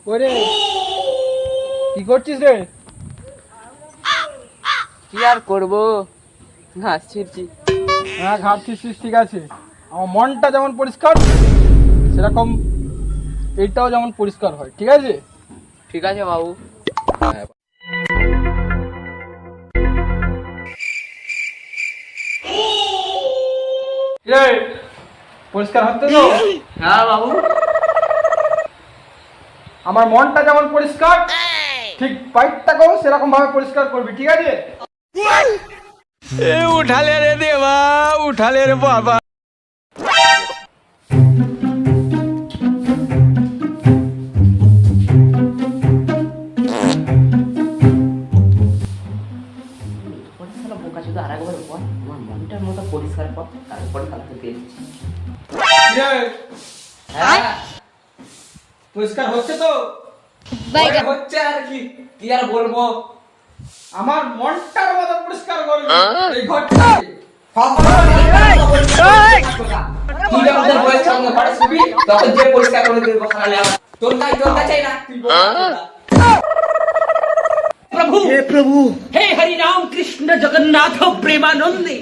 ওরে কি করছিস রে? কি আর করবো, ঘাস ছিঁড়ছি। হ্যাঁ ঘাটছিস, ঠিক আছে। আমার মনটা যেমন পরিষ্কার সেরকম এইটাও যেমন পরিষ্কার হয়, ঠিক আছে? ঠিক আছে বাবু। রে পরিষ্কার হচ্ছে তো? হ্যাঁ বাবু। আমার মনটা যেমন পরিষ্কার ঠিক বাইকটাকেও সেরকম ভাবে পরিষ্কার করবি, ঠিক আছে? उठा ले रे देवा, उठा ले रे बाबा। বোকা শুধু আর একবার পর আমার মনটার মতো পরিষ্কার কর, তারপরে কালকে দিচ্ছি। রে, হ্যাঁ পরিষ্কার হচ্ছে তো? হচ্ছে আর কি, কি আর বলবো। আমার মনটার মতো পরিষ্কার করবি এই ঘরটাকে। তুই আমাদের বয়স সঙ্গে ঘরে শুবি, তখন যে পরিষ্কার করে দেবো খালি আমার তোর চাই না। प्रभु हे हरि राम कृष्ण जगन्नाथ प्रेमानंदी।